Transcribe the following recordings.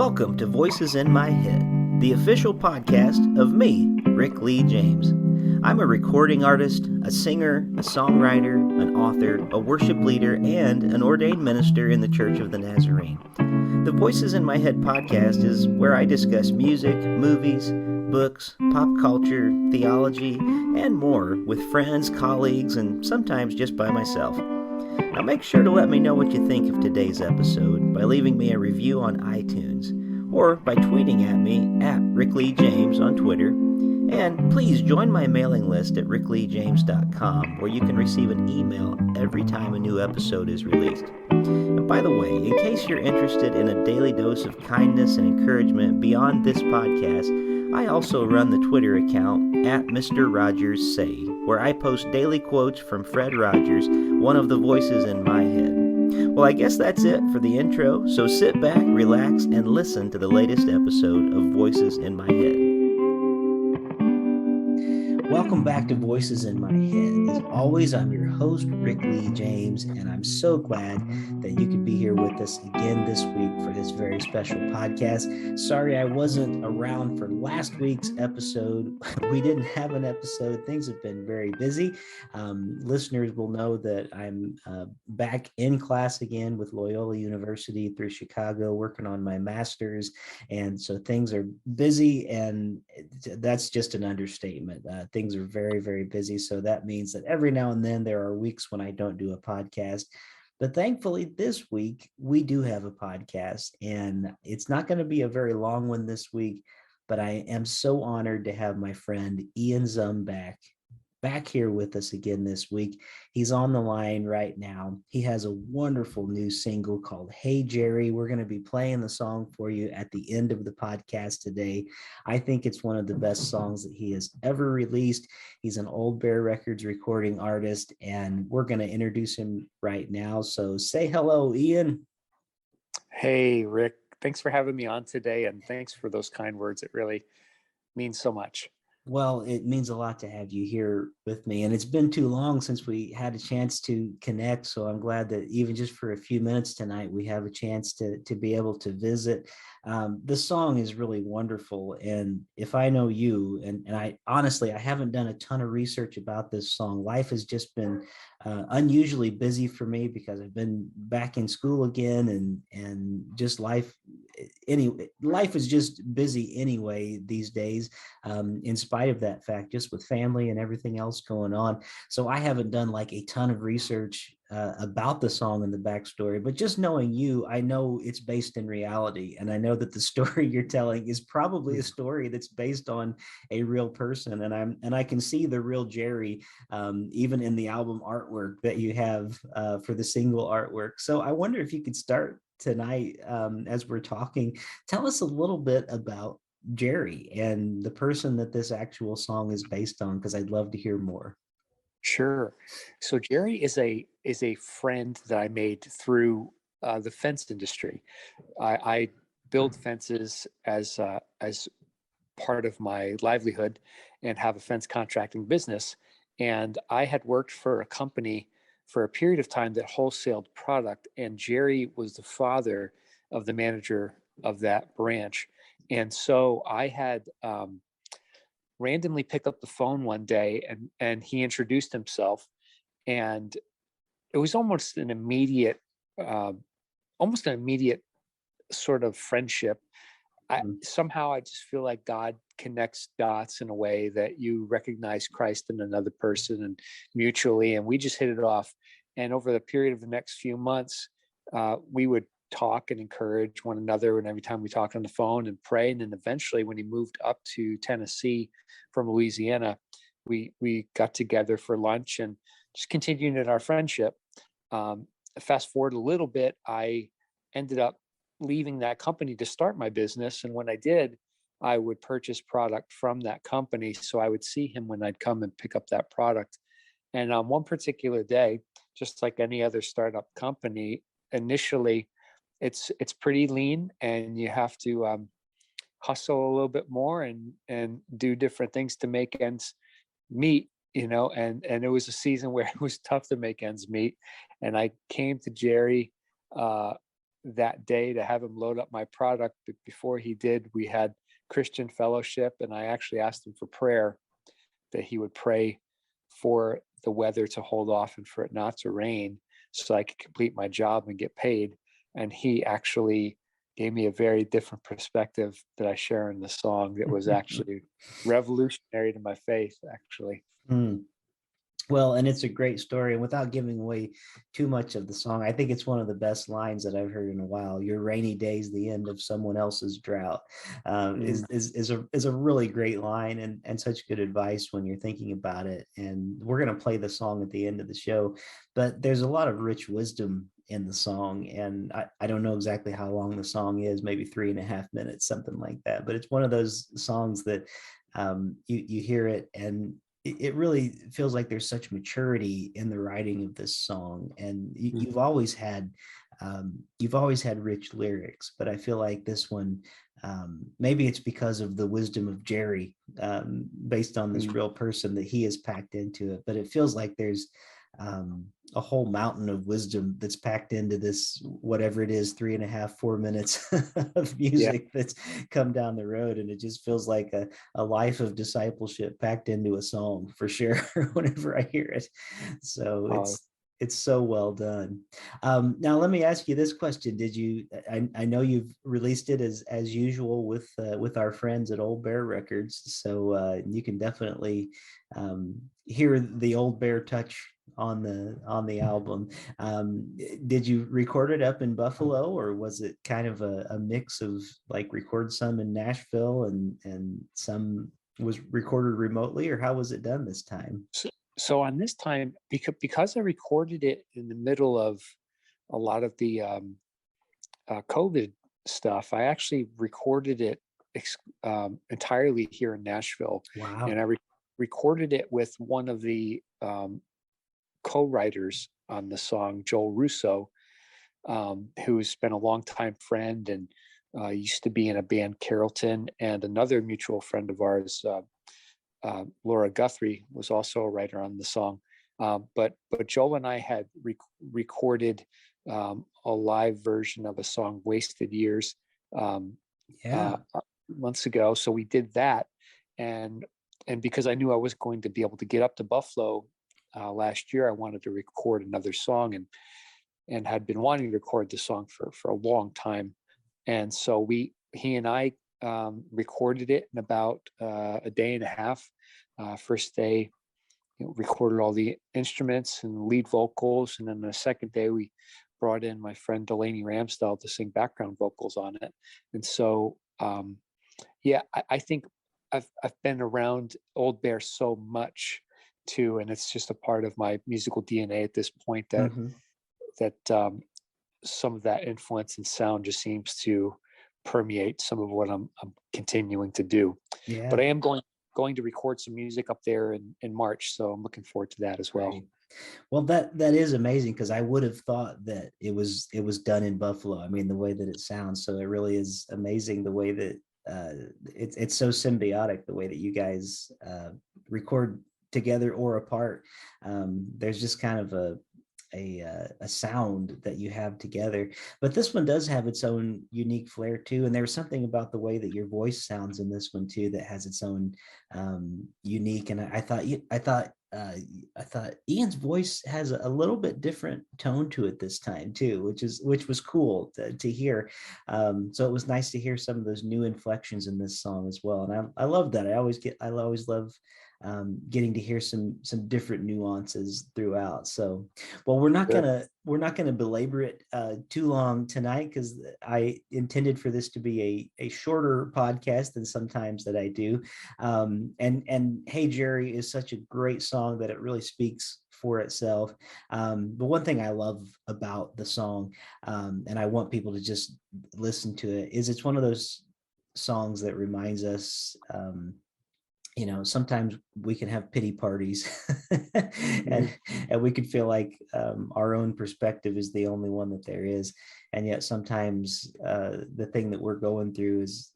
Welcome to Voices in My Head, the official podcast of me, Rick Lee James. I'm a recording artist, a singer, a songwriter, an author, a worship leader, and an ordained minister in the Church of the Nazarene. The Voices in My Head podcast is where I discuss music, movies, books, pop culture, theology, and more with friends, colleagues, and sometimes just by myself. Now make sure to let me know what you think of today's episode by leaving me a review on iTunes or by tweeting at me at Rick Lee James on Twitter. And please join my mailing list at rickleejames.com where you can receive an email every time a new episode is released. And by the way, in case you're interested in a daily dose of kindness and encouragement beyond this podcast, I also run the Twitter account at Mr. Rogers Say, where I post daily quotes from Fred Rogers, one of the voices in my head. Well, I guess that's it for the intro, so sit back, relax, and listen to the latest episode of Voices in My Head. Welcome back to Voices in My Head. As always, I'm your host, Rick Lee James, and I'm so glad that you could be here with us again this week for this very special podcast. Sorry I wasn't around for last week's episode. We didn't have an episode. Things have been very busy. Listeners will know that I'm back in class again with Loyola University through Chicago, working on my master's, and so things are busy, and that's just an understatement. Things are very, very busy. So that means that every now and then there are weeks when I don't do a podcast. But thankfully, this week, we do have a podcast. And it's not going to be a very long one this week. But I am so honored to have my friend Ian Zumback back here with us again this week. He's on the line right now. He has a wonderful new single called Hey Jerry. We're going to be playing the song for you at the end of the podcast today. I think it's one of the best songs that he has ever released. He's an Old Bear Records recording artist, and we're going to introduce him right now. So say hello, Ian. Hey, Rick. Thanks for having me on today, and thanks for those kind words. It really means so much. Well, it means a lot to have you here with me, and it's been too long since we had a chance to connect, so I'm glad that even just for a few minutes tonight, we have a chance to be able to visit. The song is really wonderful, and if I know you, and I honestly, I haven't done a ton of research about this song. Life has just been unusually busy for me because I've been back in school again, and just life is just busy anyway these days, in spite of that fact, just with family and everything else going on. So I haven't done like a ton of research about the song and the backstory, but just knowing you, I know it's based in reality. And I know that the story you're telling is probably a story that's based on a real person. And I can see the real Jerry, even in the album artwork that you have for the single artwork. So I wonder if you could start tonight, as we're talking, tell us a little bit about Jerry and the person that this actual song is based on, because I'd love to hear more. Sure. So Jerry is a friend that I made through the fence industry. I build fences as part of my livelihood and have a fence contracting business. And I had worked for a company for a period of time that wholesaled product, and Jerry was the father of the manager of that branch. And so I had randomly picked up the phone one day, and he introduced himself, and it was almost an immediate sort of friendship. Somehow I just feel like God connects dots in a way that you recognize Christ in another person and mutually, and we just hit it off. And over the period of the next few months, we would talk and encourage one another, and every time we talked on the phone and pray. And then eventually when he moved up to Tennessee from Louisiana, we got together for lunch and just continued in our friendship. Fast forward a little bit, I ended up leaving that company to start my business, and when I did, I would purchase product from that company, so I would see him when I'd come and pick up that product. And on one particular day, just like any other startup company, initially it's pretty lean, and you have to hustle a little bit more and do different things to make ends meet, and it was a season where it was tough to make ends meet. And I came to Jerry that day to have him load up my product. But before he did, we had Christian fellowship, and I actually asked him for prayer, that he would pray for the weather to hold off and for it not to rain, so I could complete my job and get paid. And he actually gave me a very different perspective that I share in the song that was actually revolutionary to my faith, actually. Mm. Well, and it's a great story. And without giving away too much of the song, I think it's one of the best lines that I've heard in a while. Your rainy day's the end of someone else's drought, is a really great line, and such good advice when you're thinking about it. And we're going to play the song at the end of the show, but there's a lot of rich wisdom in the song. And I don't know exactly how long the song is, maybe 3.5 minutes, something like that. But it's one of those songs that you hear it, and it really feels like there's such maturity in the writing of this song. And you've always had rich lyrics, but I feel like this one, maybe it's because of the wisdom of Jerry, based on this real person that he has packed into it, but it feels like there's a whole mountain of wisdom that's packed into this, whatever it is, 3.5, 4 minutes of music that's come down the road. And it just feels like a life of discipleship packed into a song, for sure, whenever I hear it. So it's so well done. Now, let me ask you this question. Did you, I know you've released it as usual with our friends at Old Bear Records. So you can definitely hear the Old Bear touch on the album. Did you record it up in Buffalo, or was it kind of a mix of like record some in Nashville and some was recorded remotely, or how was it done this time? So on this time, because I recorded it in the middle of a lot of the COVID stuff, I actually recorded it entirely here in Nashville. Wow. And I recorded it with one of the co-writers on the song, Joel Russo, who's been a longtime friend and used to be in a band, Carrollton, and another mutual friend of ours, Laura Guthrie, was also a writer on the song. But Joel and I had recorded a live version of a song, Wasted Years, months ago. So we did that. And because I knew I was going to be able to get up to Buffalo last year, I wanted to record another song, and had been wanting to record the song for a long time. And so he and I recorded it in about a day and a half. First day, recorded all the instruments and lead vocals, and then the second day we brought in my friend Delaney Ramsdell to sing background vocals on it. And so I think I've been around Old Bear so much too, and it's just a part of my musical DNA at this point that some of that influence and sound just seems to permeate some of what I'm continuing to do. Yeah. But I am going to record some music up there in March, so I'm looking forward to that as well. Right. Well, that is amazing, because I would have thought that it was done in Buffalo. I mean, the way that it sounds. So it really is amazing the way that it's so symbiotic, the way that you guys record together or apart. There's just kind of a sound that you have together, but this one does have its own unique flair too. And there's something about the way that your voice sounds in this one too that has its own unique. And I thought Ian's voice has a little bit different tone to it this time too, which was cool to hear. So it was nice to hear some of those new inflections in this song as well. And I love that. I always love getting to hear some different nuances throughout. So, well, we're not gonna belabor it too long tonight, because I intended for this to be a shorter podcast than sometimes that I do. And Hey Jerry is such a great song that it really speaks for itself. But one thing I love about the song, and I want people to just listen to it, is it's one of those songs that reminds us, sometimes we can have pity parties and we could feel like our own perspective is the only one that there is. And yet sometimes the thing that we're going through is,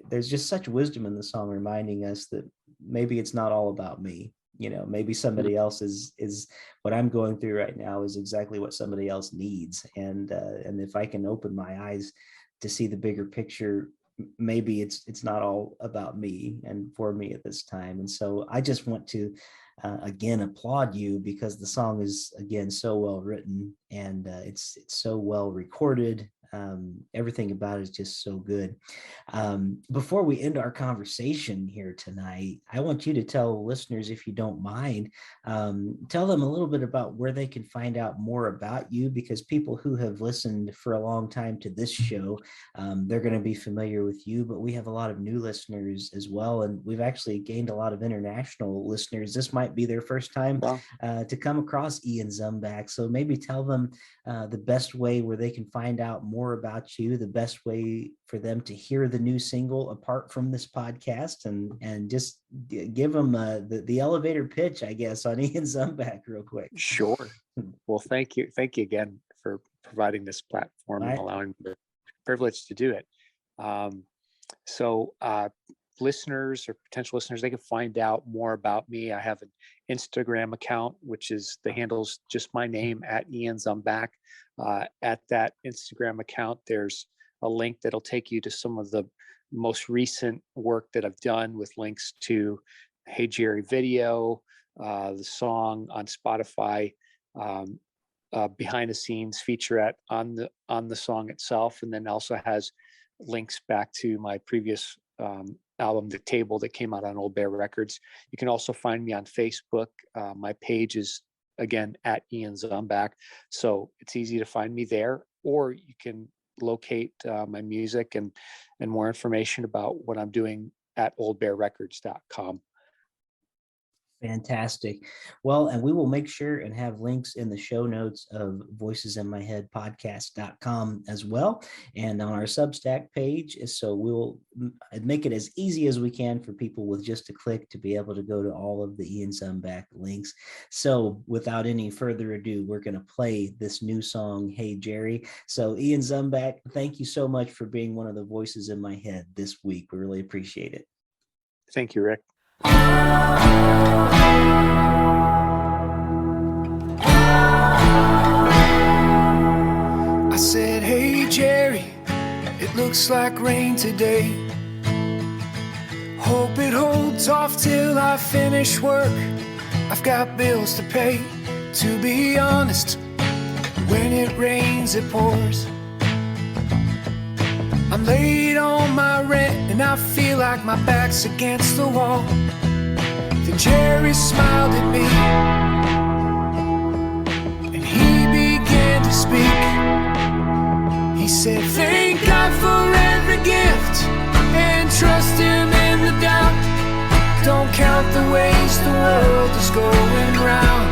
there's just such wisdom in the song reminding us that maybe it's not all about me. maybe somebody else is what I'm going through right now is exactly what somebody else needs. And if I can open my eyes to see the bigger picture, maybe it's not all about me and for me at this time. And so I just want to again applaud you, because the song is, again, so well written, and it's so well recorded. Everything about it is just so good. Before we end our conversation here tonight, I want you to tell listeners, if you don't mind, tell them a little bit about where they can find out more about you, because people who have listened for a long time to this show, they're going to be familiar with you, but we have a lot of new listeners as well. And we've actually gained a lot of international listeners. This might be their first time to come across Ian Zumback. So maybe tell them the best way where they can find out more about you, the best way for them to hear the new single apart from this podcast, and just give them the elevator pitch, I guess, on Ian Zumback real quick. Sure. Well, thank you again for providing this platform and allowing me the privilege to do it. So listeners or potential listeners, they can find out more about me. I have an Instagram account, which is, the handle's just my name, at Ian Zumback. At that Instagram account, there's a link that'll take you to some of the most recent work that I've done, with links to Hey Jerry video, the song on Spotify, behind the scenes featurette on the song itself, and then also has links back to my previous album, The Table, that came out on Old Bear Records. You can also find me on Facebook. My page is, again, at Ian Zumback, so it's easy to find me there, or you can locate my music and more information about what I'm doing at oldbearrecords.com. Fantastic. Well, and we will make sure and have links in the show notes of voicesinmyheadpodcast.com as well, and on our Substack page. So we'll make it as easy as we can for people with just a click to be able to go to all of the Ian Zumback links. So without any further ado, we're going to play this new song, Hey Jerry. So Ian Zumback, thank you so much for being one of the voices in my head this week. We really appreciate it. Thank you, Rick. I said, hey Jerry, it looks like rain today. Hope it holds off till I finish work. I've got bills to pay. To be honest, when it rains it pours. I'm late on my rent and I feel like my back's against the wall. Then Jerry smiled at me and he began to speak. He said, thank God for every gift and trust him in the doubt. Don't count the ways the world is going round.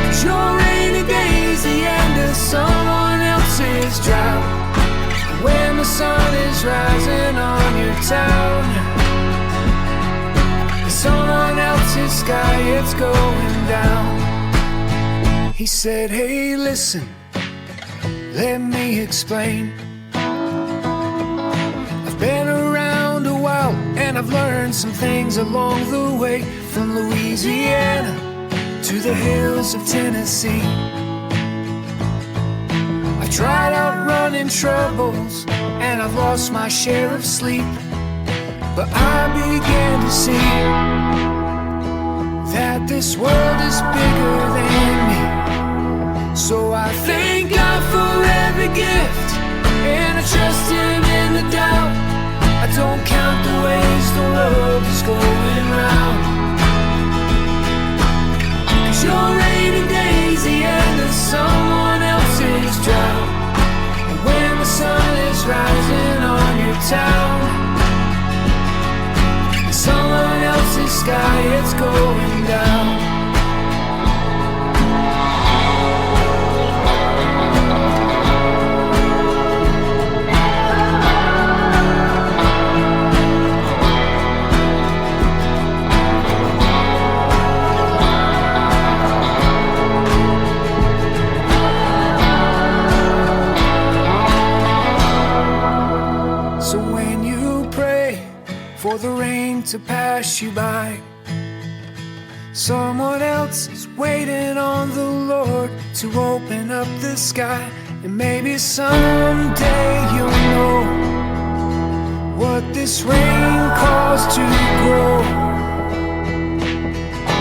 'Cause your rainy day's the end of someone else's drought. When the sun is rising on your town, in someone else's sky it's going down. He said, hey listen, let me explain. I've been around a while and I've learned some things along the way. From Louisiana to the hills of Tennessee, I've tried outrunning troubles and I've lost my share of sleep. But I began to see that this world is bigger than me. So I thank God for every gift and I trust him in the doubt. I don't count the ways the world is going round. 'Cause your rainy day's the end of someone else's drought. And when the sun is rising on your town, in someone else's sky it's going down. for the rain to pass you by. Someone else is waiting on the Lord to open up the sky. And maybe someday you'll know what this rain caused to grow.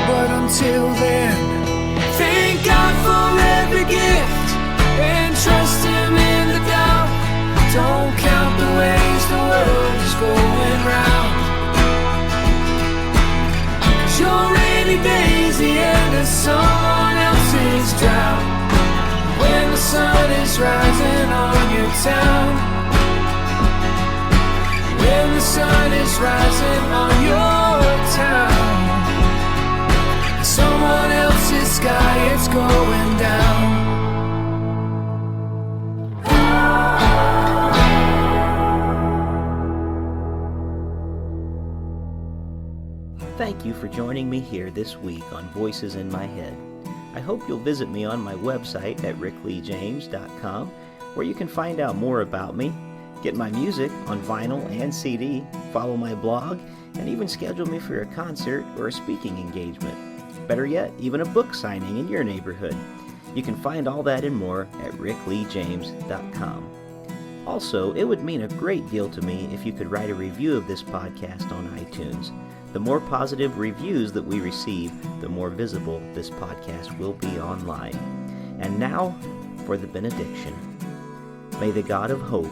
But until then, thank God for every gift and trust Him in the doubt. Don't count the ways the world is going round, 'cause your rainy day's the end of someone else's drought. When the sun is rising on your town, when the sun is rising on your town, someone else's sky, it's going down. Thank you for joining me here this week on Voices in My Head. I hope you'll visit me on my website at rickleejames.com, where you can find out more about me, get my music on vinyl and CD, follow my blog, and even schedule me for a concert or a speaking engagement. Better yet, even a book signing in your neighborhood. You can find all that and more at rickleejames.com. Also, it would mean a great deal to me if you could write a review of this podcast on iTunes. The more positive reviews that we receive, the more visible this podcast will be online. And now for the benediction. May the God of hope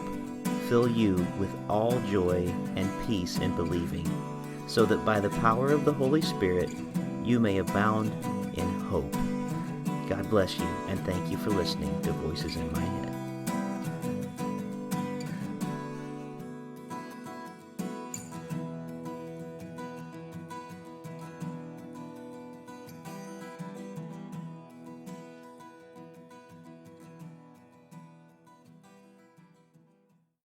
fill you with all joy and peace in believing, so that by the power of the Holy Spirit you may abound in hope. God bless you, and thank you for listening to Voices in My Head.